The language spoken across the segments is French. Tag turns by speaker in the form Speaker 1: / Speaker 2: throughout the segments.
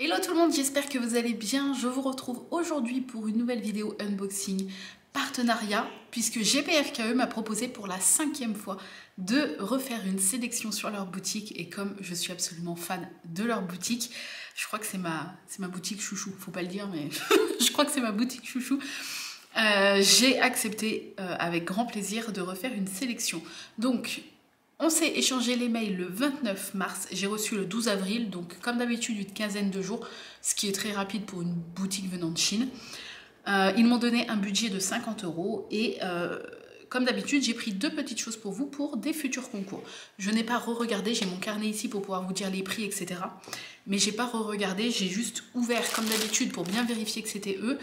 Speaker 1: Hello tout le monde, j'espère que vous allez bien. Je vous retrouve aujourd'hui pour une nouvelle vidéo unboxing partenariat, puisque GPFKE m'a proposé pour la 5e fois de refaire une sélection sur leur boutique. Et comme je suis absolument fan de leur boutique, je crois que c'est ma boutique chouchou, faut pas le dire, mais je crois que c'est ma boutique chouchou. J'ai accepté avec grand plaisir de refaire une sélection. Donc, on s'est échangé les mails le 29 mars, j'ai reçu le 12 avril, donc comme d'habitude une quinzaine de jours, ce qui est très rapide pour une boutique venant de Chine. Ils m'ont donné un budget de 50 € et comme d'habitude, j'ai pris 2 petites choses pour vous pour des futurs concours. Je n'ai pas re-regardé, j'ai mon carnet ici pour pouvoir vous dire les prix, etc. Mais j'ai pas re-regardé, j'ai juste ouvert comme d'habitude pour bien vérifier que c'était eux.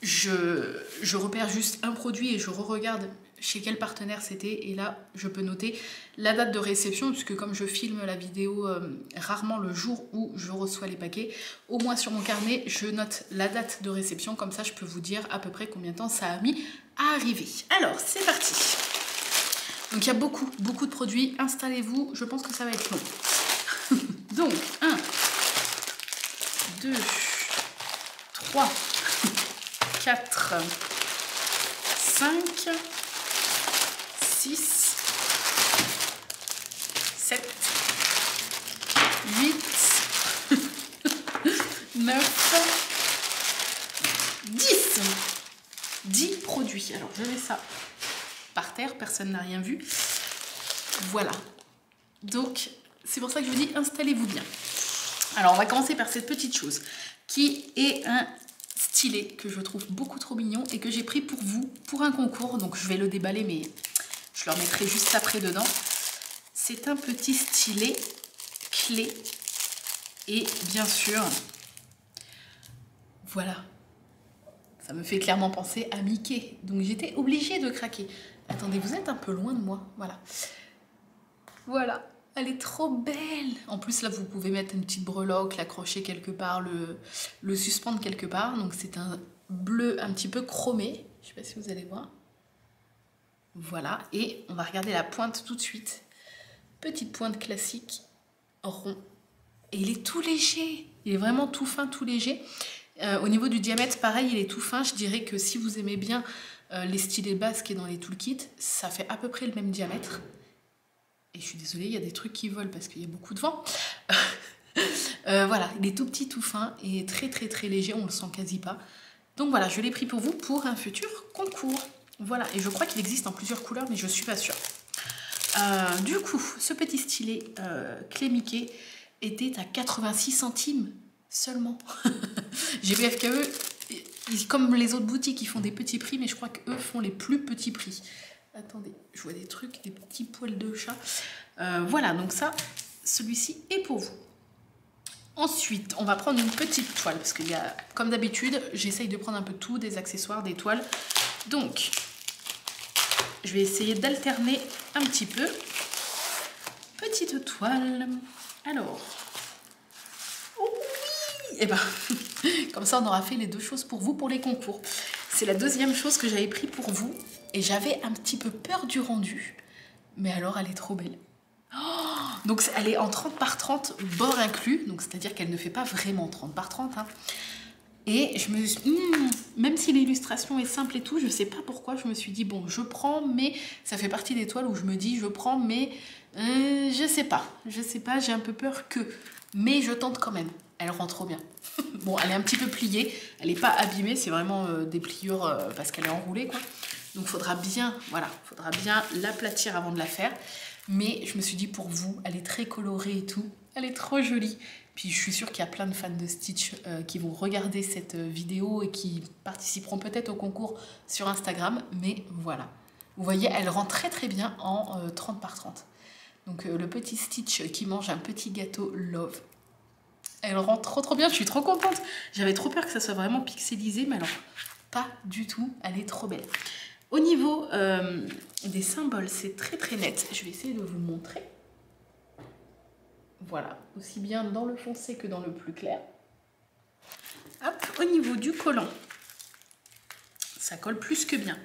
Speaker 1: Je repère juste un produit et je re-regarde chez quel partenaire c'était, et là je peux noter la date de réception, puisque comme je filme la vidéo rarement le jour où je reçois les paquets, au moins sur mon carnet je note la date de réception, comme ça je peux vous dire à peu près combien de temps ça a mis à arriver. Alors c'est parti. Donc il y a beaucoup de produits, installez-vous, je pense que ça va être long. Donc 1, 2, 3, 4, 5, 6, 7, 8, 9, 10 produits. Alors je mets ça par terre, personne n'a rien vu. Voilà. Donc c'est pour ça que je vous dis installez-vous bien. Alors on va commencer par cette petite chose qui est un stylet que je trouve beaucoup trop mignon et que j'ai pris pour vous pour un concours. Donc je vais le déballer, mais je le remettrai juste après dedans. C'est un petit stylet clé et bien sûr, voilà, ça me fait clairement penser à Mickey. Donc j'étais obligée de craquer. Attendez, vous êtes un peu loin de moi, voilà. Voilà, elle est trop belle. En plus là, vous pouvez mettre une petite breloque, l'accrocher quelque part, le suspendre quelque part. Donc c'est un bleu un petit peu chromé. Je sais pas si vous allez voir. Voilà, et on va regarder la pointe tout de suite. Petite pointe classique, rond. Et il est tout léger. Il est vraiment tout fin, tout léger. Au niveau du diamètre, pareil, il est tout fin. Je dirais que si vous aimez bien les stylets basques et dans les toolkits, ça fait à peu près le même diamètre. Et je suis désolée, il y a des trucs qui volent parce qu'il y a beaucoup de vent. Voilà, il est tout petit, tout fin et très léger, on le sent quasi pas. Donc voilà, je l'ai pris pour vous pour un futur concours. Voilà, et je crois qu'il existe en plusieurs couleurs, mais je suis pas sûre. Du coup, ce petit stylet clé Mickey était à 86 centimes seulement. GPFKE, comme les autres boutiques, ils font des petits prix, mais je crois qu'eux font les plus petits prix. Attendez, je vois des trucs, des petits poils de chat. Voilà, donc ça, celui-ci est pour vous. Ensuite, on va prendre une petite toile, parce qu'il y a, comme d'habitude, j'essaye de prendre un peu tout, des accessoires, des toiles. Donc, je vais essayer d'alterner un petit peu. Petite toile. Alors, oh oui, et ben, comme ça, on aura fait les 2 choses pour vous pour les concours. C'est la 2e chose que j'avais pris pour vous. Et j'avais un petit peu peur du rendu. Mais alors, elle est trop belle. Oh, donc, elle est en 30 par 30, bord inclus. Donc, c'est-à-dire qu'elle ne fait pas vraiment 30 par 30. Hein. Et je me suis... même si l'illustration est simple et tout, je sais pas pourquoi, je me suis dit, bon, je prends, mais ça fait partie des toiles où je me dis, je prends, mais je sais pas, j'ai un peu peur que... Mais je tente quand même. Elle rend trop bien. Bon, elle est un petit peu pliée, elle n'est pas abîmée, c'est vraiment des pliures parce qu'elle est enroulée, quoi. Donc, faudra bien, voilà, faudra bien l'aplatir avant de la faire. Mais je me suis dit, pour vous, elle est très colorée et tout. Elle est trop jolie. Puis je suis sûre qu'il y a plein de fans de Stitch qui vont regarder cette vidéo et qui participeront peut-être au concours sur Instagram. Mais voilà. Vous voyez, elle rend très bien en 30 par 30. Donc le petit Stitch qui mange un petit gâteau Love. Elle rend trop bien, je suis trop contente. J'avais trop peur que ça soit vraiment pixelisé, mais alors pas du tout. Elle est trop belle. Au niveau des symboles, c'est très net. Je vais essayer de vous montrer. Voilà, aussi bien dans le foncé que dans le plus clair. Hop, au niveau du collant, ça colle plus que bien.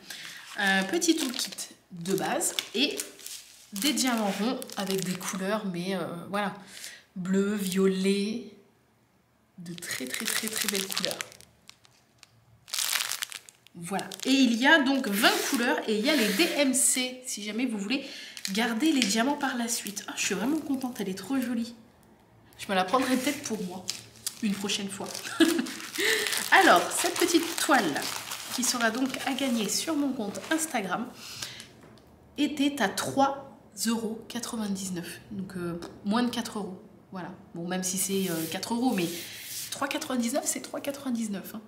Speaker 1: Petit toolkit de base et des diamants ronds avec des couleurs, mais voilà, bleu, violet, de très belles couleurs. Voilà. Et il y a donc 20 couleurs et il y a les DMC, si jamais vous voulez garder les diamants par la suite. Ah, je suis vraiment contente, elle est trop jolie. Je me la prendrai peut-être pour moi, une prochaine fois. Alors, cette petite toile qui sera donc à gagner sur mon compte Instagram était à 3,99 €. Donc, moins de 4 €. Voilà. Bon, même si c'est 4 €, mais 3,99 €, c'est 3,99 €.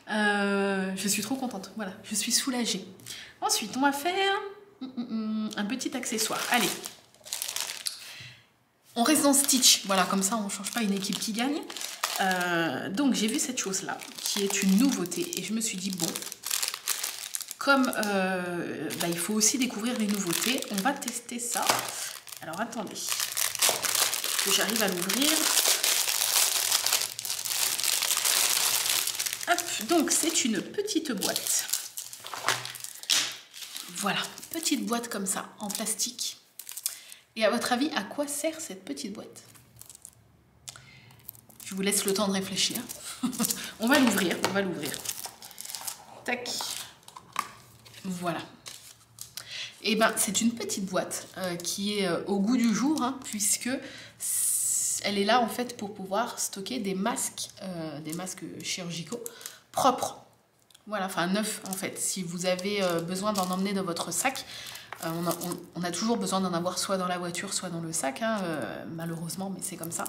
Speaker 1: Hein. Je suis trop contente. Voilà, je suis soulagée. Ensuite, on va faire un petit accessoire. Allez. On reste dans Stitch. Voilà, comme ça, on ne change pas une équipe qui gagne. Donc, j'ai vu cette chose-là, qui est une nouveauté. Et je me suis dit, bon, comme il faut aussi découvrir les nouveautés, on va tester ça. Alors, attendez, que j'arrive à l'ouvrir. Hop, donc, c'est une petite boîte. Voilà, petite boîte comme ça, en plastique. Et à votre avis, à quoi sert cette petite boîte? Je vous laisse le temps de réfléchir. On va l'ouvrir, Tac. Voilà. Et ben, c'est une petite boîte qui est au goût du jour, hein, puisque elle est là en fait pour pouvoir stocker des masques chirurgicaux propres. Voilà, enfin neufs en fait. Si vous avez besoin d'en emmener dans votre sac, on a toujours besoin d'en avoir soit dans la voiture, soit dans le sac, hein, malheureusement, mais c'est comme ça.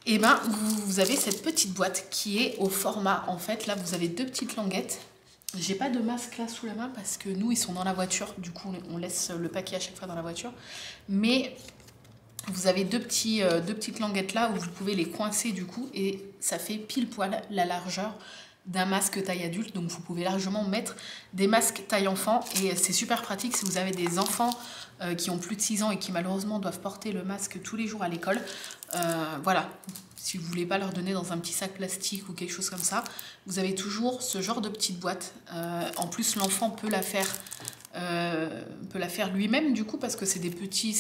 Speaker 1: Et ben, vous avez cette petite boîte qui est au format, en fait, là, vous avez deux petites languettes. J'ai pas de masque là sous la main parce que nous, ils sont dans la voiture. Du coup, on laisse le paquet à chaque fois dans la voiture. Mais vous avez deux petites languettes là où vous pouvez les coincer du coup. Et ça fait pile poil la largeur d'un masque taille adulte. Donc, vous pouvez largement mettre des masques taille enfant. Et c'est super pratique si vous avez des enfants qui ont plus de 6 ans et qui malheureusement doivent porter le masque tous les jours à l'école. Voilà, si vous ne voulez pas leur donner dans un petit sac plastique ou quelque chose comme ça, vous avez toujours ce genre de petite boîte. En plus, l'enfant peut la faire lui-même du coup parce que c'est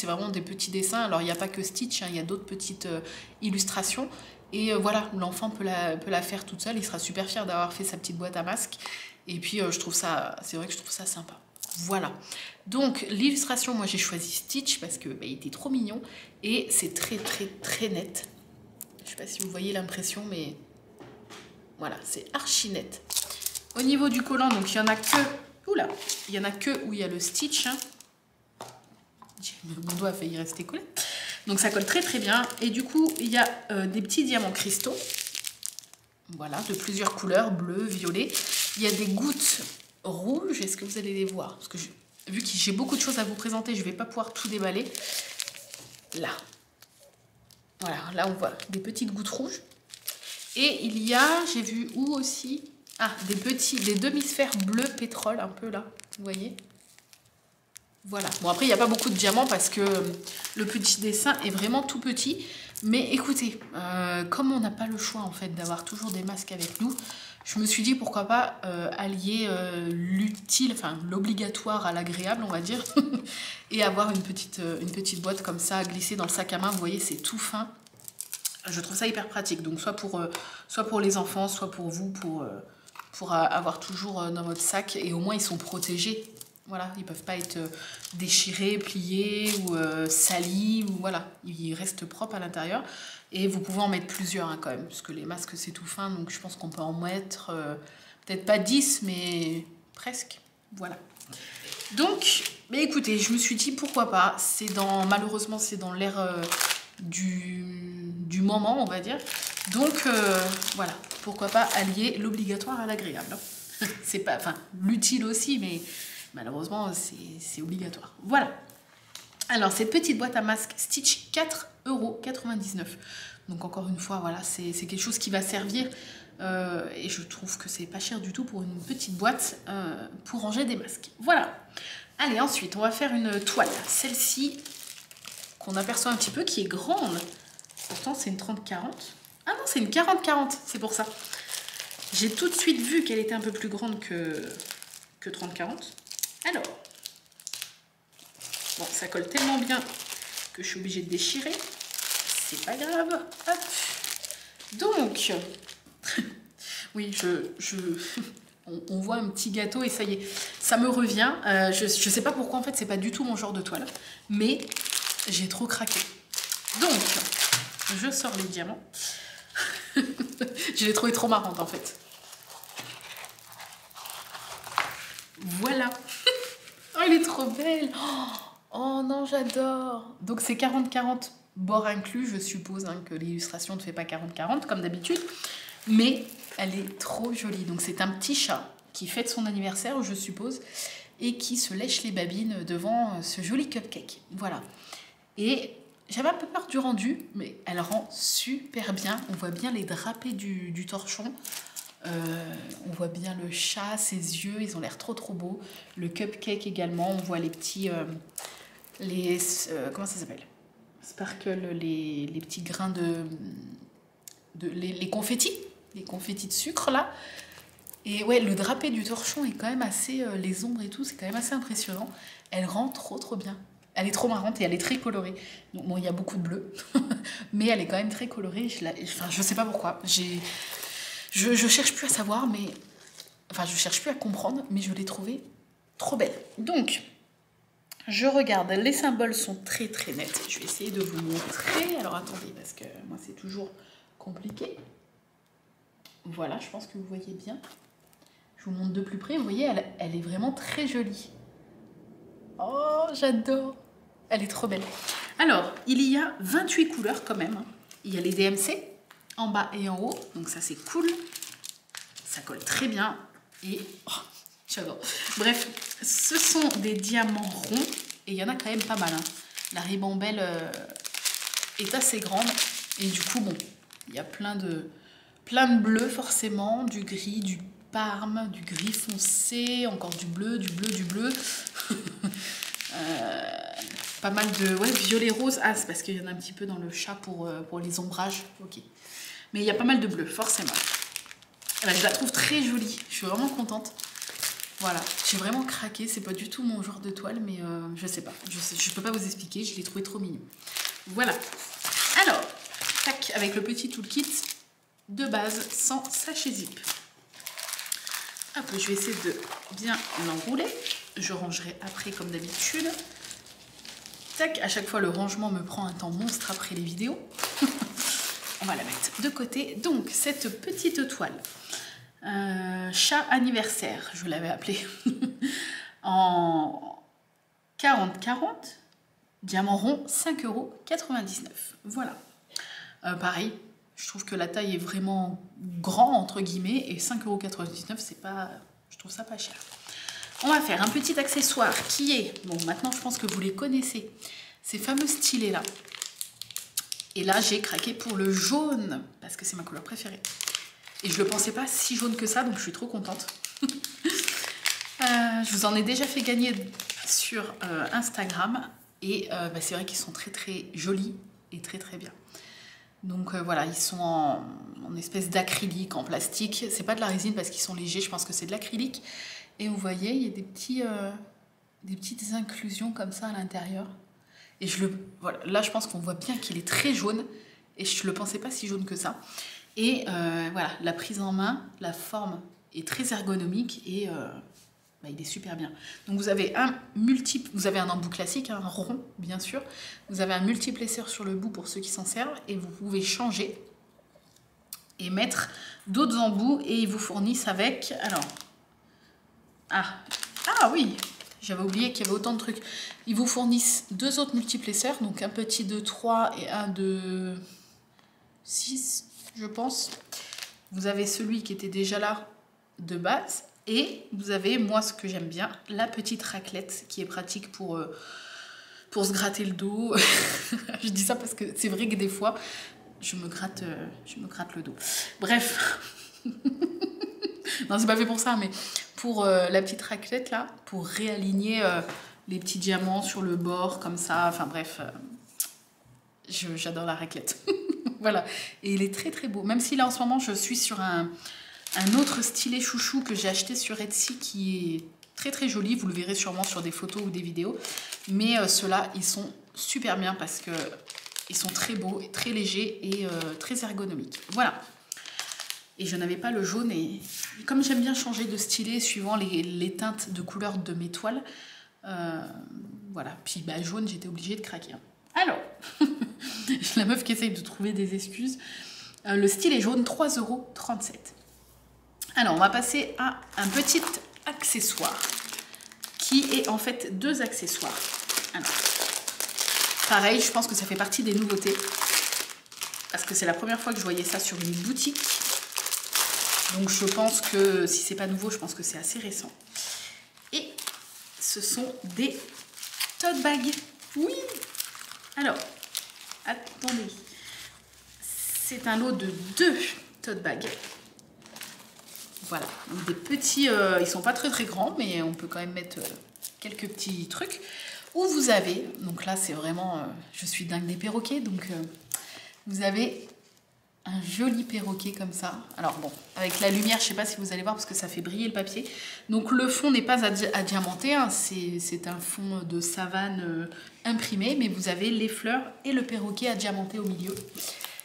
Speaker 1: vraiment des petits dessins. Alors il n'y a pas que Stitch, hein, il y a d'autres petites illustrations. Et voilà, l'enfant peut la faire toute seule. Il sera super fier d'avoir fait sa petite boîte à masque. Et puis c'est vrai que je trouve ça sympa. Voilà, donc l'illustration, moi j'ai choisi Stitch parce que il était trop mignon et c'est très net. Je sais pas si vous voyez l'impression, mais voilà, c'est archi net. Au niveau du collant, donc il y en a que, oula, il y en a que où il y a le Stitch. Hein. Mon doigt a failli rester collé. Donc ça colle très bien. Et du coup, il y a des petits diamants cristaux. Voilà, de plusieurs couleurs, bleu, violet. Il y a des gouttes rouges. Est-ce que vous allez les voir? Parce que vu que j'ai beaucoup de choses à vous présenter, je ne vais pas pouvoir tout déballer. Là. Voilà, là on voit des petites gouttes rouges. Et il y a, j'ai vu où aussi? Ah, des demi-sphères bleu pétrole, un peu là, vous voyez? Voilà. Bon, après, il n'y a pas beaucoup de diamants parce que le petit dessin est vraiment tout petit. Mais écoutez, comme on n'a pas le choix en fait d'avoir toujours des masques avec nous, je me suis dit pourquoi pas allier l'utile, enfin l'obligatoire à l'agréable, on va dire, et avoir une petite boîte comme ça glissée dans le sac à main. Vous voyez, c'est tout fin. Je trouve ça hyper pratique. Donc soit pour les enfants, soit pour vous, pour avoir toujours dans votre sac. Et au moins, ils sont protégés. Voilà, ils ne peuvent pas être déchirés, pliés ou salis. Ou voilà, ils restent propres à l'intérieur. Et vous pouvez en mettre plusieurs hein, quand même, parce que les masques, c'est tout fin. Donc je pense qu'on peut en mettre peut-être pas 10, mais presque. Voilà. Donc, mais écoutez, je me suis dit pourquoi pas. Malheureusement, c'est dans l'air du moment, on va dire. Donc, voilà, pourquoi pas allier l'obligatoire à l'agréable. C'est pas, enfin, l'utile aussi, mais malheureusement, c'est obligatoire. Voilà. Alors, cette petite boîte à masque Stitch, 4,99 €. Donc, encore une fois, voilà, c'est quelque chose qui va servir. Et je trouve que c'est pas cher du tout pour une petite boîte pour ranger des masques. Voilà. Allez, ensuite, on va faire une toile. Celle-ci, qu'on aperçoit un petit peu, qui est grande. Pourtant, c'est une 30-40. Ah non, c'est une 40-40, c'est pour ça. J'ai tout de suite vu qu'elle était un peu plus grande que 30-40. Alors, bon, ça colle tellement bien que je suis obligée de déchirer. C'est pas grave. Hop. Donc, oui, on voit un petit gâteau et ça y est, ça me revient. Je sais pas pourquoi, en fait, c'est pas du tout mon genre de toile, mais j'ai trop craqué. Donc, je sors les diamants. Je l'ai trouvé trop marrante, en fait. Voilà. Oh, elle est trop belle. Oh non, j'adore. Donc, c'est 40-40, bord inclus. Je suppose hein, que l'illustration ne fait pas 40-40, comme d'habitude. Mais elle est trop jolie. Donc, c'est un petit chat qui fête son anniversaire, je suppose, et qui se lèche les babines devant ce joli cupcake. Voilà. Et j'avais un peu peur du rendu, mais elle rend super bien. On voit bien les drapés du torchon. On voit bien le chat, ses yeux, ils ont l'air trop trop beaux. Le cupcake également, on voit les petits... comment ça s'appelle? Sparkle, les petits grains les confettis. Les confettis de sucre là. Et ouais, le drapé du torchon est quand même assez... les ombres et tout, c'est quand même assez impressionnant. Elle rend trop trop bien. Elle est trop marrante et elle est très colorée. Donc, bon, il y a beaucoup de bleu, mais elle est quand même très colorée. Je sais pas pourquoi. Je cherche plus à savoir, mais... Enfin, je cherche plus à comprendre, mais je l'ai trouvée trop belle. Donc, je regarde. Les symboles sont très très nets. Je vais essayer de vous montrer. Alors, attendez, parce que moi, c'est toujours compliqué. Voilà, je pense que vous voyez bien. Je vous montre de plus près. Vous voyez, elle est vraiment très jolie. Oh, j'adore. Elle est trop belle. Alors, il y a 28 couleurs quand même. Il y a les DMC en bas et en haut. Donc ça, c'est cool. Ça colle très bien. Et oh, j'adore. Bref, ce sont des diamants ronds. Et il y en a quand même pas mal. Hein. La ribambelle est assez grande. Et du coup, bon, il y a plein de bleus forcément. Du gris, du parme, du gris foncé. Encore du bleu, du bleu, du bleu. Pas mal de violet rose. Ah, c'est parce qu'il y en a un petit peu dans le chat pour les ombrages. Ok. Mais il y a pas mal de bleu, forcément. Ben, je la trouve très jolie. Je suis vraiment contente. Voilà. J'ai vraiment craqué. C'est pas du tout mon genre de toile, mais je sais pas. Je peux pas vous expliquer. Je l'ai trouvé trop mignon. Voilà. Alors, tac, avec le petit toolkit de base sans sachet zip. Hop, je vais essayer de bien l'enrouler. Je rangerai après comme d'habitude. Tac, à chaque fois le rangement me prend un temps monstre après les vidéos. On va la mettre de côté. Donc cette petite toile, chat anniversaire, je l'avais appelée, en 40-40, diamant rond, 5,99 €. Voilà. Pareil, je trouve que la taille est vraiment grand entre guillemets et 5,99 €, c'est pas, je trouve ça pas cher. On va faire un petit accessoire qui est... Bon, maintenant, je pense que vous les connaissez. Ces fameux stylés là. Et là, j'ai craqué pour le jaune. Parce que c'est ma couleur préférée. Et je ne le pensais pas si jaune que ça. Donc, je suis trop contente. Je vous en ai déjà fait gagner sur Instagram. Et c'est vrai qu'ils sont très, très jolis. Et très, très bien. Donc, voilà. Ils sont en espèce d'acrylique, en plastique. C'est pas de la résine parce qu'ils sont légers. Je pense que c'est de l'acrylique. Et vous voyez, il y a des petites inclusions comme ça à l'intérieur. Et voilà, là, je pense qu'on voit bien qu'il est très jaune. Et je ne le pensais pas si jaune que ça. Et voilà, la prise en main, la forme est très ergonomique. Et il est super bien. Donc, vous avez un embout classique, un rond, bien sûr. Vous avez un multiplesseur sur le bout pour ceux qui s'en servent. Et vous pouvez changer et mettre d'autres embouts. Et ils vous fournissent avec... Alors... Ah oui, j'avais oublié qu'il y avait autant de trucs. Ils vous fournissent 2 autres multiplesseurs, donc un petit de 3 et un de 6, je pense. Vous avez celui qui était déjà là de base. Et vous avez, moi ce que j'aime bien, la petite raclette qui est pratique pour se gratter le dos. Je dis ça parce que c'est vrai que des fois, je me gratte le dos. Bref. Non, c'est pas fait pour ça, mais pour la petite raclette là, pour réaligner les petits diamants sur le bord comme ça. Enfin bref, j'adore la raclette. Voilà, et il est très très beau. Même si là en ce moment je suis sur un autre stylet chouchou que j'ai acheté sur Etsy qui est très très joli. Vous le verrez sûrement sur des photos ou des vidéos. Mais ceux-là, ils sont super bien parce que Ils sont très beaux, très légers et très ergonomiques. Voilà. Et je n'avais pas le jaune. Et comme j'aime bien changer de stylet suivant les teintes de couleur de mes toiles, voilà. Puis bah, jaune, j'étais obligée de craquer. Alors, la meuf qui essaye de trouver des excuses. Le stylet jaune, 3,37 €. Alors, on va passer à un petit accessoire qui est en fait 2 accessoires. Alors, pareil, je pense que ça fait partie des nouveautés parce que c'est la première fois que je voyais ça sur une boutique. Donc, je pense que si c'est pas nouveau, je pense que c'est assez récent. Et ce sont des tote bags. Oui. Alors, attendez. C'est un lot de 2 tote bags. Voilà, donc des petits, ils sont pas très très grands, mais on peut quand même mettre quelques petits trucs. Où vous avez, donc là c'est vraiment, je suis dingue des perroquets, donc vous avez un joli perroquet comme ça. Alors bon, avec la lumière, je sais pas si vous allez voir parce que ça fait briller le papier. Donc le fond n'est pas adiamanté, hein, c'est un fond de savane imprimé, mais vous avez les fleurs et le perroquet adiamanté au milieu.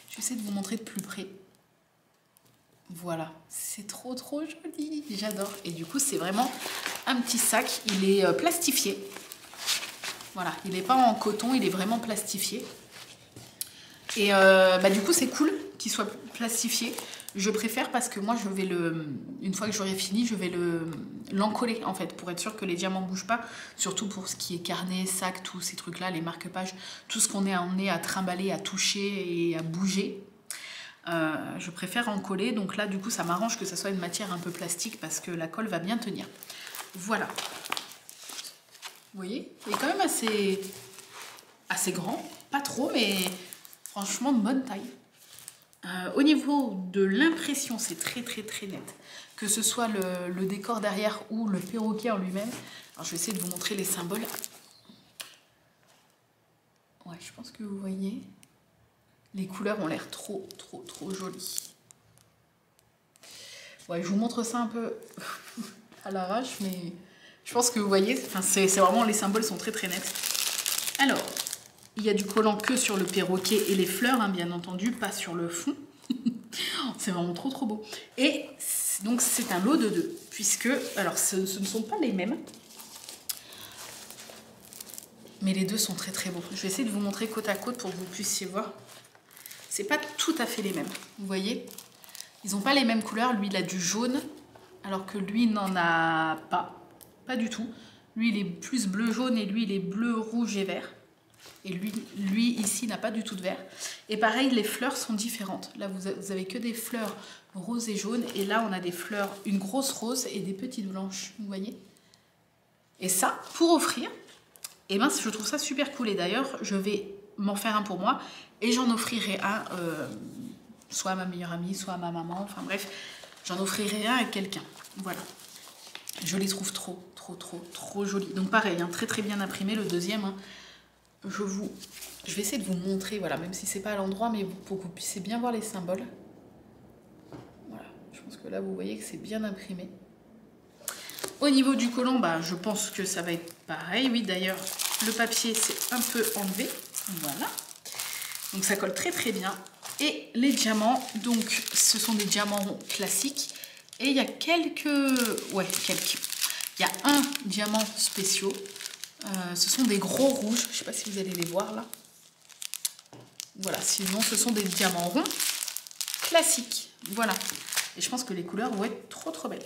Speaker 1: Je vais essayer de vous montrer de plus près. Voilà, c'est trop joli, j'adore. Et du coup, c'est vraiment un petit sac, il est plastifié. Voilà, il n'est pas en coton, il est vraiment plastifié. Et bah, du coup, c'est cool qu'il soit plastifié. Je préfère parce que moi, je vais une fois que j'aurai fini, je vais l'encoller en fait, pour être sûr que les diamants ne bougent pas. Surtout pour ce qui est carnet, sac, tous ces trucs-là, les marque-pages, tout ce qu'on est amené à trimballer, à toucher et à bouger. Je préfère en coller, donc là du coup ça m'arrange que ça soit une matière un peu plastique parce que la colle va bien tenir. Voilà, vous voyez, il est quand même assez grand, pas trop, mais franchement de bonne taille. Au niveau de l'impression, c'est très net, que ce soit le décor derrière ou le perroquet en lui-même. Alors je vais essayer de vous montrer les symboles. Ouais, je pense que vous voyez. Les couleurs ont l'air trop jolies. Ouais, je vous montre ça un peu à l'arrache, mais je pense que vous voyez, enfin, c'est vraiment, les symboles sont très nets. Alors, il y a du collant que sur le perroquet et les fleurs, hein, bien entendu, pas sur le fond. C'est vraiment trop beau. Et donc, c'est un lot de 2, puisque, alors, ce ne sont pas les mêmes, mais les deux sont très beaux. Je vais essayer de vous montrer côte à côte pour que vous puissiez voir. C'est pas tout à fait les mêmes, vous voyez. Ils n'ont pas les mêmes couleurs. Lui, il a du jaune, alors que lui n'en a pas du tout. Lui, il est plus bleu-jaune et lui, il est bleu, rouge et vert. Et lui ici, n'a pas du tout de vert. Et pareil, les fleurs sont différentes. Là, vous avez que des fleurs roses et jaunes. Et là, on a des fleurs, une grosse rose et des petites blanches, vous voyez. Et ça, pour offrir, eh ben, je trouve ça super cool. Et d'ailleurs, je vais m'en faire un pour moi. Et j'en offrirai un, soit à ma meilleure amie, soit à ma maman. Enfin bref, j'en offrirai un à quelqu'un. Voilà. Je les trouve trop jolis. Donc pareil, hein, très bien imprimé. Le deuxième, hein, je vais essayer de vous montrer, voilà, même si c'est pas à l'endroit, mais pour que vous puissiez bien voir les symboles. Voilà, je pense que là, vous voyez que c'est bien imprimé. Au niveau du collant, bah, je pense que ça va être pareil. Oui, d'ailleurs, le papier, c'est un peu enlevé. Voilà. Donc ça colle très bien. Et les diamants, donc ce sont des diamants classiques. Et il y a quelques... Il y a un diamant spécial. Ce sont des gros rouges. Je ne sais pas si vous allez les voir là. Voilà, sinon ce sont des diamants ronds classiques. Voilà. Et je pense que les couleurs vont être trop belles.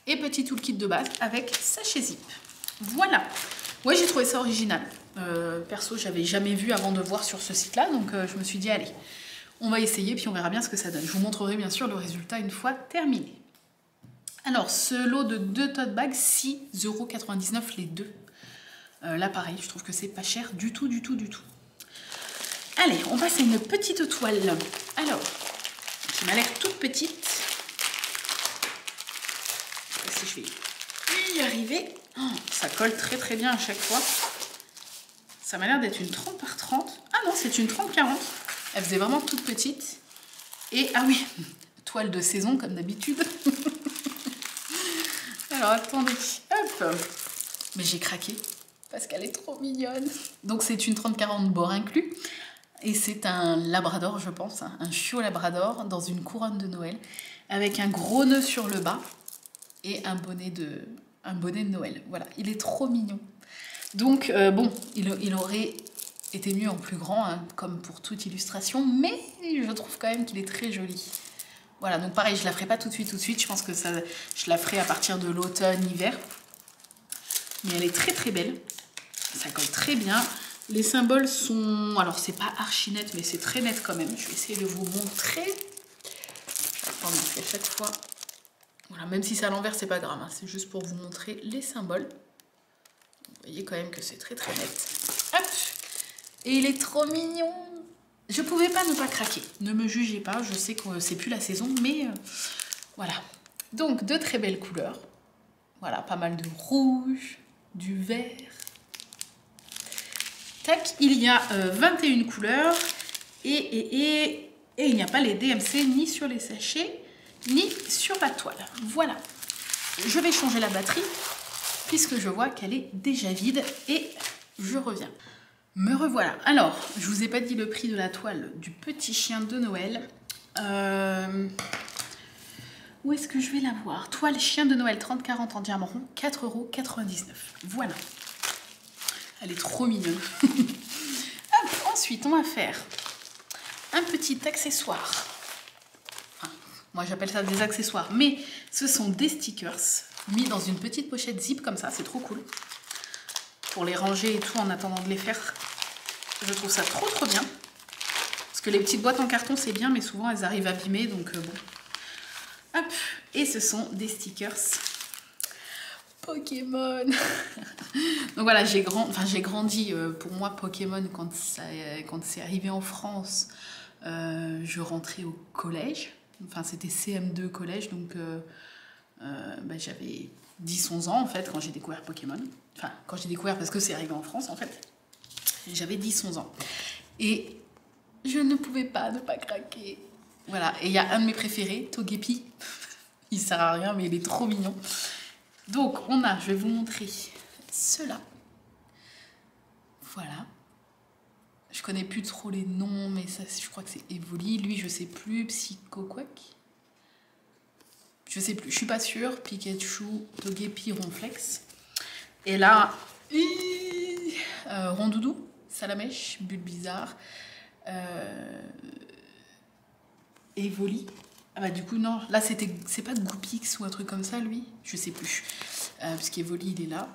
Speaker 1: Et petit toolkit de base avec sachet zip. Voilà. Ouais, j'ai trouvé ça original. Perso, j'avais jamais vu avant de voir sur ce site-là, donc je me suis dit, allez, on va essayer, puis on verra bien ce que ça donne. Je vous montrerai bien sûr le résultat une fois terminé. Alors, ce lot de 2 tote bags, 6,99 € les deux. Là, pareil, je trouve que c'est pas cher du tout. Allez, on passe à une petite toile. Alors, qui m'a l'air toute petite. Je sais pas si je vais y arriver. Oh, ça colle très bien à chaque fois. Ça m'a l'air d'être une 30 par 30. Ah non, c'est une 30-40. Elle faisait vraiment toute petite. Et, ah oui, toile de saison comme d'habitude. Alors, attendez. Hop. Mais j'ai craqué parce qu'elle est trop mignonne. Donc, c'est une 30-40 bord inclus. Et c'est un labrador, je pense, hein, un chiot labrador dans une couronne de Noël, avec un gros nœud sur le bas et un bonnet de Noël. Voilà, il est trop mignon. Donc, bon, il aurait été mieux en plus grand, hein, comme pour toute illustration, mais je trouve quand même qu'il est très joli. Voilà, donc pareil, je la ferai pas tout de suite. Je pense que ça, je la ferai à partir de l'automne, hiver. Mais elle est très très belle. Ça colle très bien. Les symboles sont... Alors, c'est pas archi net, mais c'est très net quand même. Je vais essayer de vous montrer. Attendez, parce qu'à chaque fois... Voilà, même si c'est à l'envers, c'est pas grave. Hein. C'est juste pour vous montrer les symboles. Vous voyez quand même que c'est très très net. Hop! Et il est trop mignon! Je pouvais pas ne pas craquer. Ne me jugez pas, je sais que c'est plus la saison, mais voilà. Donc, de très belles couleurs. Voilà, pas mal de rouge, du vert. Tac, il y a 21 couleurs et il n'y a pas les DMC ni sur les sachets, ni sur la toile. Voilà. Je vais changer la batterie puisque je vois qu'elle est déjà vide et je reviens. Me revoilà. Alors, je vous ai pas dit le prix de la toile du petit chien de Noël. Où est-ce que je vais la voir? Toile chien de Noël 30-40 en diamant rond, 4,99 €. Voilà. Elle est trop mignonne. Hop, ensuite, on va faire un petit accessoire. Enfin, moi, j'appelle ça des accessoires, mais ce sont des stickers mis dans une petite pochette zip comme ça. C'est trop cool. Pour les ranger et tout en attendant de les faire. Je trouve ça trop trop bien. Parce que les petites boîtes en carton, c'est bien, mais souvent, elles arrivent abîmées, donc bon. Hop, et ce sont des stickers Pokémon. Donc voilà, j'ai grandi, pour moi, Pokémon, quand c'est arrivé en France, je rentrais au collège. Enfin, c'était CM2 collège, donc j'avais 10-11 ans, en fait, quand j'ai découvert Pokémon. Enfin, quand j'ai découvert, parce que c'est arrivé en France, en fait. J'avais 10-11 ans. Et je ne pouvais pas ne pas craquer. Voilà, et il y a un de mes préférés, Togepi. Il sert à rien, mais il est trop mignon. Donc, je vais vous montrer cela. Voilà. Je connais plus trop les noms, mais ça, je crois que c'est Evoli. Lui, je sais plus. Psychoquack. Je sais plus, je suis pas sûre. Pikachu, Togepi, Ronflex. Et là, Rondoudou, Salamèche, Bulbizarre, Evoli. Ah bah du coup non, là c'est pas Goupix ou un truc comme ça lui, je sais plus. Puisqu'Evoli il est là.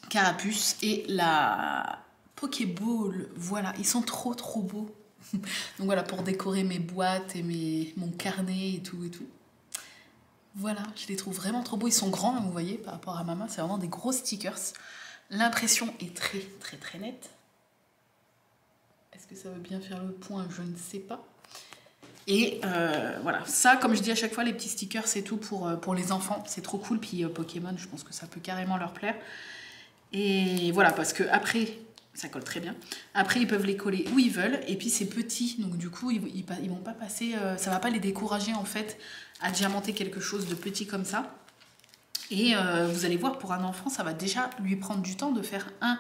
Speaker 1: Carapuce et la Pokéball, voilà, ils sont trop trop beaux. Donc voilà, pour décorer mes boîtes et mon carnet et tout. Voilà, je les trouve vraiment trop beaux, ils sont grands, vous voyez, par rapport à ma main, c'est vraiment des gros stickers. L'impression est très très très nette. Est-ce que ça veut bien faire le point? Je ne sais pas. Et voilà, ça, comme je dis à chaque fois, les petits stickers, c'est tout pour les enfants. C'est trop cool. Puis Pokémon, je pense que ça peut carrément leur plaire. Et voilà, parce que après, ça colle très bien. Après, ils peuvent les coller où ils veulent. Et puis, c'est petit. Donc, du coup, ils vont pas passer... ça va pas les décourager, en fait, à diamanter quelque chose de petit comme ça. Et vous allez voir, pour un enfant, ça va déjà lui prendre du temps de faire un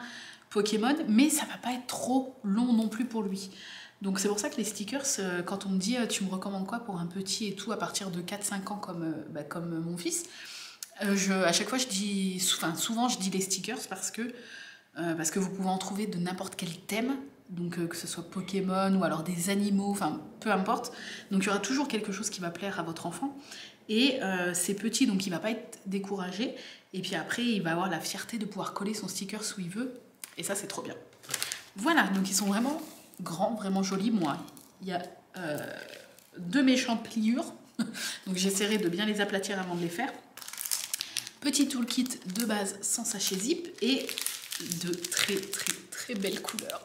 Speaker 1: Pokémon. Mais ça va pas être trop long non plus pour lui. Donc c'est pour ça que les stickers, quand on me dit tu me recommandes quoi pour un petit et tout à partir de 4-5 ans comme mon fils, à chaque fois souvent je dis les stickers parce que vous pouvez en trouver de n'importe quel thème, donc que ce soit Pokémon ou alors des animaux, enfin peu importe. Donc il y aura toujours quelque chose qui va plaire à votre enfant. Et c'est petit, donc il va pas être découragé. Et puis après, il va avoir la fierté de pouvoir coller son sticker où il veut. Et ça, c'est trop bien. Voilà, donc ils sont vraiment... grand, vraiment joli. Moi, il y a 2 méchantes pliures, donc j'essaierai de bien les aplatir avant de les faire. Petit toolkit de base sans sachet zip et de très très très belles couleurs.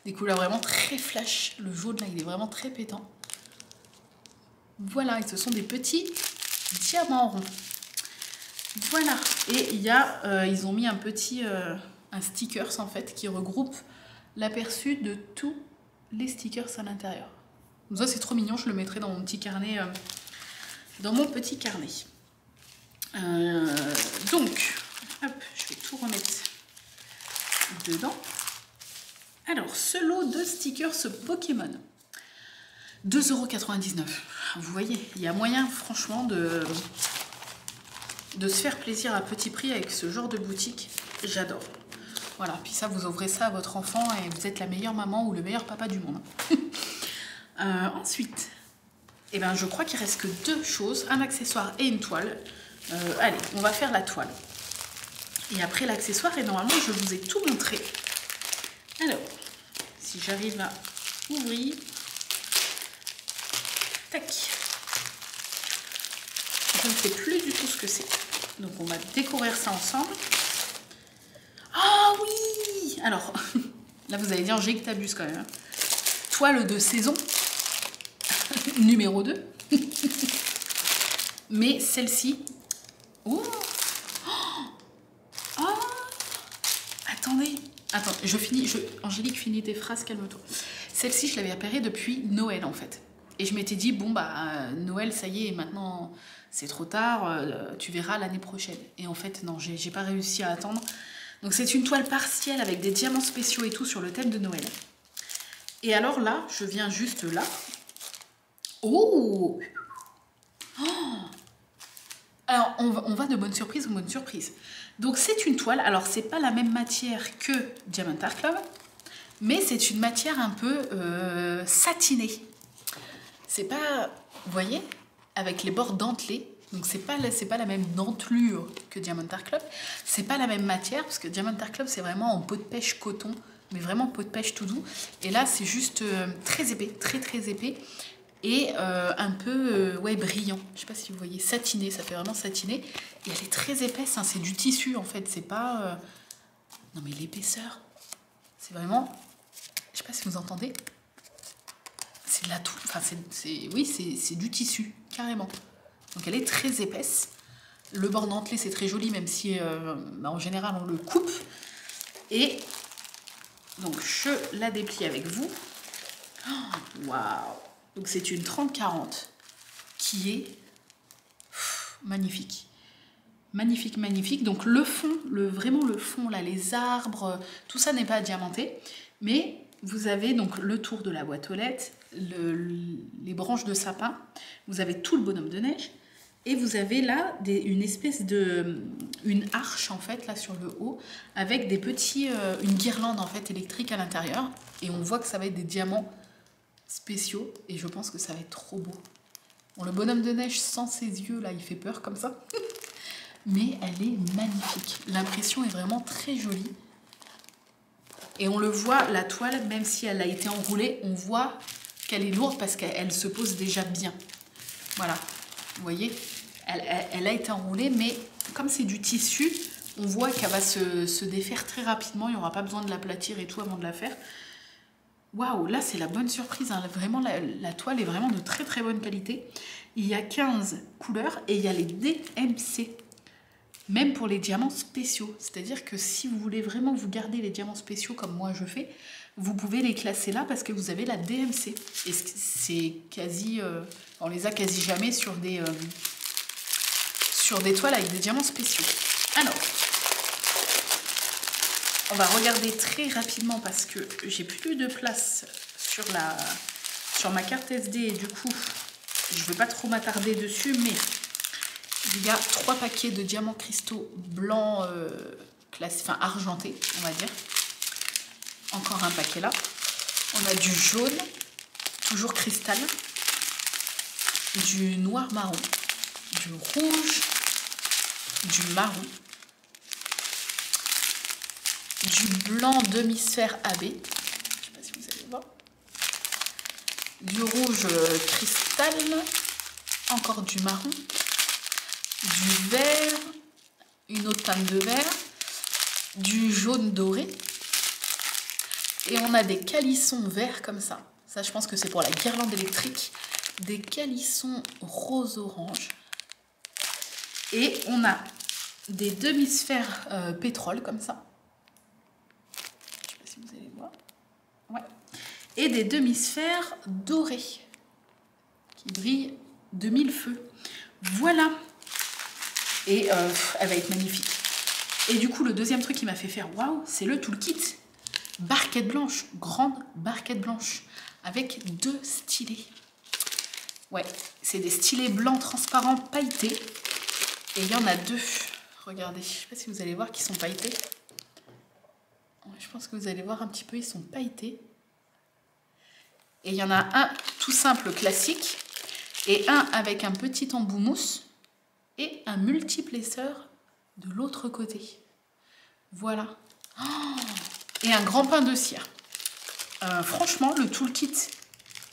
Speaker 1: Des couleurs vraiment très flash. Le jaune là, il est vraiment très pétant. Voilà, et ce sont des petits diamants ronds. Voilà, et ils ont mis un stickers en fait qui regroupe l'aperçu de tous les stickers à l'intérieur. Ça c'est trop mignon, je le mettrai dans mon petit carnet. Donc, hop, je vais tout remettre dedans. Alors, ce lot de stickers Pokémon. 2,99 €. Vous voyez, il y a moyen franchement de se faire plaisir à petit prix avec ce genre de boutique. J'adore. Voilà, puis ça, vous ouvrez ça à votre enfant et vous êtes la meilleure maman ou le meilleur papa du monde. Ensuite, eh ben, je crois qu'il reste que 2 choses, un accessoire et une toile. Allez, on va faire la toile. Et après l'accessoire, et normalement, je vous ai tout montré. Alors, si j'arrive à ouvrir... Tac. Je ne sais plus du tout ce que c'est. Donc on va découvrir ça ensemble. Ah oui! Alors, là vous allez dire, Angélique, t'abuses quand même. Hein. Toile de saison, numéro 2. Mais celle-ci... Oh! Oh! Attendez. Attends, Angélique, finis tes phrases, calme-toi. Celle-ci, je l'avais repérée depuis Noël en fait. Et je m'étais dit, bon, bah, Noël, ça y est, maintenant, c'est trop tard, tu verras l'année prochaine. Et en fait, non, j'ai pas réussi à attendre. Donc, c'est une toile partielle avec des diamants spéciaux et tout sur le thème de Noël. Et alors là, je viens juste là. Oh! Oh! Alors, on va de bonne surprise en bonne surprise. Donc, c'est une toile. Alors, c'est pas la même matière que Diamond Art Club, mais c'est une matière un peu satinée. C'est pas, vous voyez, avec les bords dentelés, donc c'est pas la même dentelure que Diamond Art Club, c'est pas la même matière, parce que Diamond Art Club c'est vraiment en peau de pêche coton, mais vraiment peau de pêche tout doux, et là c'est juste très épais, très épais, et un peu ouais, brillant, je sais pas si vous voyez, satiné, ça fait vraiment satiné, et elle est très épaisse, hein, c'est du tissu en fait, c'est pas... Non mais l'épaisseur, c'est vraiment, je sais pas si vous entendez, c'est de la toile, enfin oui, c'est du tissu, carrément. Donc elle est très épaisse. Le bord dentelé, c'est très joli, même si bah, en général on le coupe. Et donc je la déplie avec vous. Waouh! Donc c'est une 30-40 qui est magnifique. Magnifique, magnifique. Donc le fond, vraiment le fond, là, les arbres, tout ça n'est pas diamanté, mais vous avez donc le tour de la boîte aux lettres, les branches de sapin, vous avez tout le bonhomme de neige, et vous avez là une espèce une arche en fait là sur le haut, avec des petits, une guirlande en fait électrique à l'intérieur, et on voit que ça va être des diamants spéciaux, et je pense que ça va être trop beau. Bon, le bonhomme de neige sans ses yeux là, il fait peur comme ça, mais elle est magnifique. L'impression est vraiment très jolie. Et on le voit, la toile, même si elle a été enroulée, on voit qu'elle est lourde parce qu'elle se pose déjà bien. Voilà, vous voyez, elle a été enroulée, mais comme c'est du tissu, on voit qu'elle va se défaire très rapidement. Il n'y aura pas besoin de l'aplatir et tout avant de la faire. Waouh, là c'est la bonne surprise. Hein. Vraiment, la toile est vraiment de très très bonne qualité. Il y a 15 couleurs et il y a les DMC. Même pour les diamants spéciaux. C'est-à-dire que si vous voulez vraiment vous garder les diamants spéciaux comme moi je fais, vous pouvez les classer là parce que vous avez la DMC. Et c'est quasi... on les a quasi jamais sur des toiles avec des diamants spéciaux. Alors, on va regarder très rapidement parce que j'ai plus de place sur ma carte SD et du coup, je ne vais pas trop m'attarder dessus, mais... Il y a 3 paquets de diamants cristaux blancs, enfin argentés, on va dire. Encore un paquet là. On a du jaune, toujours cristal, du noir marron, du rouge, du marron, du blanc demi-sphère AB. Je ne sais pas si vous allez voir. Du rouge cristal, encore du marron. Du vert, une autre teinte de vert, du jaune doré, et on a des calissons verts comme ça. Ça, je pense que c'est pour la guirlande électrique. Des calissons rose-orange. Et on a des demi-sphères pétrole comme ça. Je ne sais pas si vous allez voir. Ouais. Et des demi-sphères dorées qui brillent de 1000 feux. Voilà. Et elle va être magnifique. Et du coup, le deuxième truc qui m'a fait faire waouh, c'est le toolkit. barquette blanche, grande barquette blanche, avec 2 stylets. Ouais, c'est des stylets blancs transparents pailletés. Et il y en a 2. Regardez, je ne sais pas si vous allez voir qu'ils sont pailletés. Je pense que vous allez voir un petit peu, ils sont pailletés. Et il y en a un tout simple classique et un avec un petit embout mousse et un multiplesseur de l'autre côté. Voilà. Oh, et un grand pain de cire. Franchement, le toolkit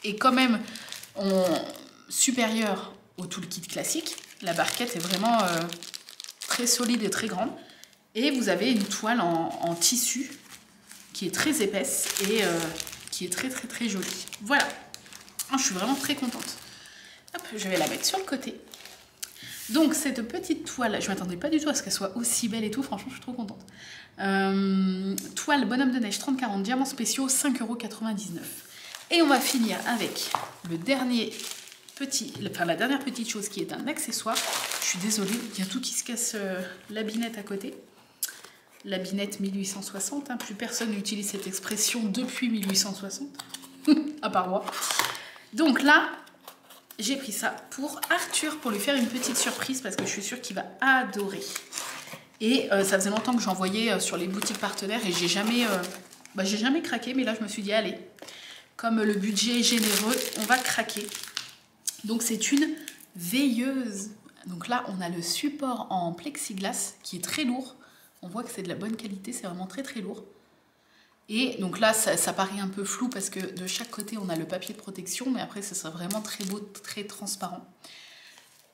Speaker 1: est quand même supérieur au toolkit classique. La barquette est vraiment très solide et très grande. Et vous avez une toile en tissu qui est très épaisse et qui est très jolie. Voilà. Je suis vraiment très contente. Hop, je vais la mettre sur le côté. Donc cette petite toile, je ne m'attendais pas du tout à ce qu'elle soit aussi belle et tout, franchement je suis trop contente. Toile bonhomme de neige 30-40, diamants spéciaux, 5,99 €. Et on va finir avec la dernière petite chose qui est un accessoire. Je suis désolée, il y a tout qui se casse, la binette à côté. La binette 1860, hein, plus personne n'utilise cette expression depuis 1860, à part moi. Donc là, j'ai pris ça pour Arthur, pour lui faire une petite surprise, parce que je suis sûre qu'il va adorer. Et ça faisait longtemps que j'en voyais sur les boutiques partenaires et j'ai jamais craqué, mais là je me suis dit, allez, comme le budget est généreux, on va craquer. Donc c'est une veilleuse. Donc là, on a le support en plexiglas qui est très lourd. On voit que c'est de la bonne qualité, c'est vraiment très lourd. Et donc là, ça paraît un peu flou parce que de chaque côté, on a le papier de protection, mais après, ça sera vraiment très beau, très transparent.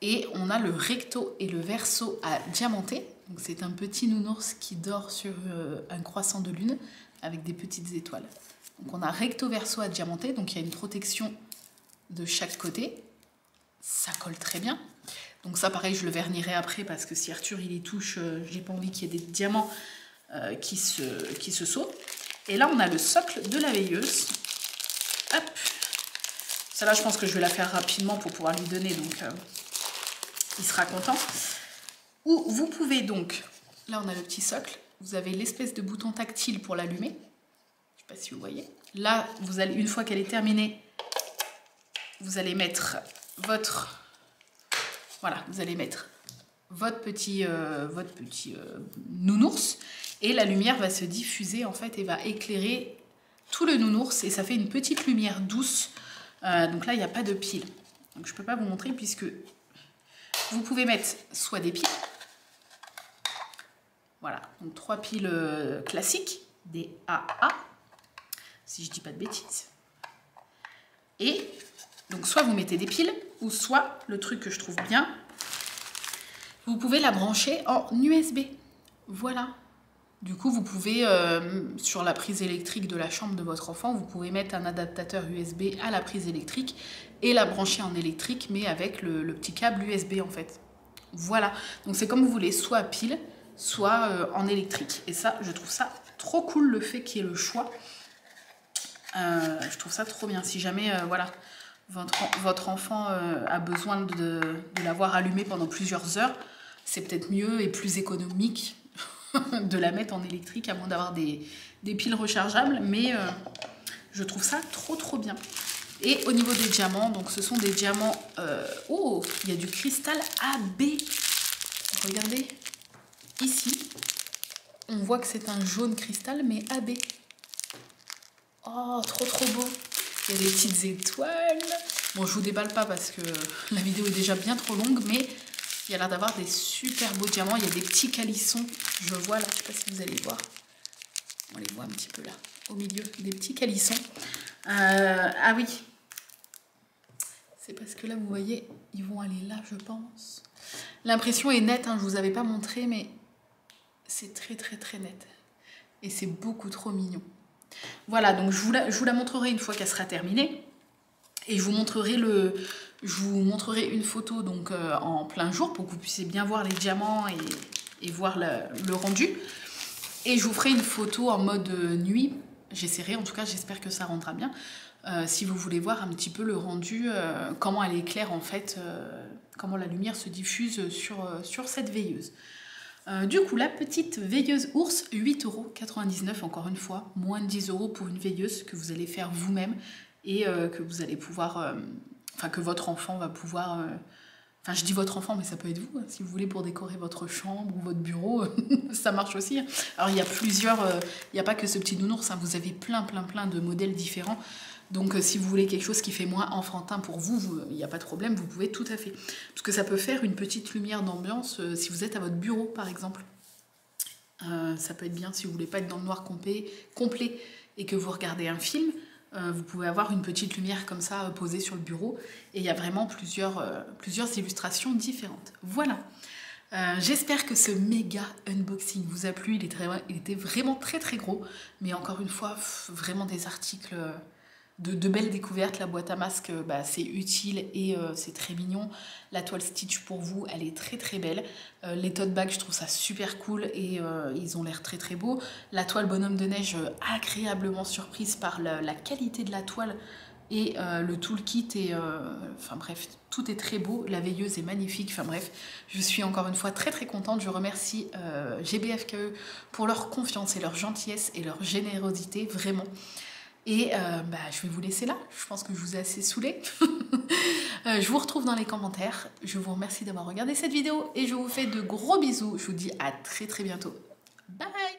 Speaker 1: Et on a le recto et le verso à diamanter. Donc c'est un petit nounours qui dort sur un croissant de lune avec des petites étoiles. Donc on a recto verso à diamanter, donc il y a une protection de chaque côté. Ça colle très bien. Donc ça, pareil, je le vernirai après parce que si Arthur il y touche, j'ai pas envie qu'il y ait des diamants qui se sautent. Et là, on a le socle de la veilleuse. Hop. Celle-là, je pense que je vais la faire rapidement pour pouvoir lui donner, donc il sera content. Ou vous pouvez donc, là on a le petit socle, vous avez l'espèce de bouton tactile pour l'allumer. Je ne sais pas si vous voyez. Là, vous allez, une fois qu'elle est terminée, vous allez mettre votre... Voilà, vous allez mettre votre petit nounours et la lumière va se diffuser en fait et va éclairer tout le nounours et ça fait une petite lumière douce. Donc là, il n'y a pas de pile. Donc je ne peux pas vous montrer puisque vous pouvez mettre soit des piles. Voilà, donc 3 piles classiques, des AA, si je ne dis pas de bêtises. Et donc soit vous mettez des piles, ou soit, le truc que je trouve bien, vous pouvez la brancher en USB. Voilà. Du coup, vous pouvez, sur la prise électrique de la chambre de votre enfant, vous pouvez mettre un adaptateur USB à la prise électrique et la brancher en électrique, mais avec le petit câble USB en fait. Voilà. Donc c'est comme vous voulez, soit à pile, soit en électrique. Et ça, je trouve ça trop cool, le fait qu'il y ait le choix. Je trouve ça trop bien. Si jamais, voilà, votre enfant a besoin de l'avoir allumé pendant plusieurs heures, c'est peut-être mieux et plus économique de la mettre en électrique, à moins d'avoir des piles rechargeables. Mais je trouve ça trop bien. Et au niveau des diamants, donc ce sont des diamants... oh, il y a du cristal AB. Regardez, ici, on voit que c'est un jaune cristal, mais AB. Oh, trop beau. Il y a des petites étoiles. Bon, je vous déballe pas parce que la vidéo est déjà bien trop longue, mais il y a l'air d'avoir des super beaux diamants. Il y a des petits calissons. Je vois là, je sais pas si vous allez voir. On les voit un petit peu là, au milieu. Des petits calissons. Ah oui. C'est parce que là, vous voyez, ils vont aller là, je pense. L'impression est nette, hein, je vous avais pas montré, mais c'est très net. Et c'est beaucoup trop mignon. Voilà, donc je vous la montrerai une fois qu'elle sera terminée. Et je vous montrerai une photo donc, en plein jour pour que vous puissiez bien voir les diamants et voir le rendu. Et je vous ferai une photo en mode nuit. J'essaierai, en tout cas, j'espère que ça rendra bien. Si vous voulez voir un petit peu le rendu, comment elle éclaire en fait, comment la lumière se diffuse sur cette veilleuse. Du coup, la petite veilleuse ours, 8,99 €, encore une fois, moins de 10 € pour une veilleuse que vous allez faire vous-même et que vous allez pouvoir, enfin que votre enfant va pouvoir, enfin je dis votre enfant, mais ça peut être vous, hein, si vous voulez pour décorer votre chambre ou votre bureau, ça marche aussi. Hein. Alors il y a plusieurs, il n'y a pas que ce petit nounours, hein, vous avez plein de modèles différents. Donc si vous voulez quelque chose qui fait moins enfantin pour vous, il n'y a pas de problème, vous pouvez tout à fait. Parce que ça peut faire une petite lumière d'ambiance si vous êtes à votre bureau par exemple. Ça peut être bien si vous voulez pas être dans le noir complet et que vous regardez un film. Vous pouvez avoir une petite lumière comme ça posée sur le bureau. Et il y a vraiment plusieurs illustrations différentes. Voilà. J'espère que ce méga unboxing vous a plu. Il était vraiment très gros. Mais encore une fois, vraiment des articles... De belles découvertes. La boîte à masque, c'est utile et c'est très mignon. La toile Stitch pour vous, elle est très belle. Les tote bags, je trouve ça super cool et ils ont l'air très beaux. La toile bonhomme de neige, agréablement surprise par la qualité de la toile et le toolkit et enfin bref, tout est très beau. La veilleuse est magnifique. Enfin bref, je suis encore une fois très contente. Je remercie GBFKE pour leur confiance et leur gentillesse et leur générosité, vraiment. Et je vais vous laisser là, je pense que je vous ai assez saoulé. Je vous retrouve dans les commentaires, je vous remercie d'avoir regardé cette vidéo et je vous fais de gros bisous. Je vous dis à très bientôt. Bye bye.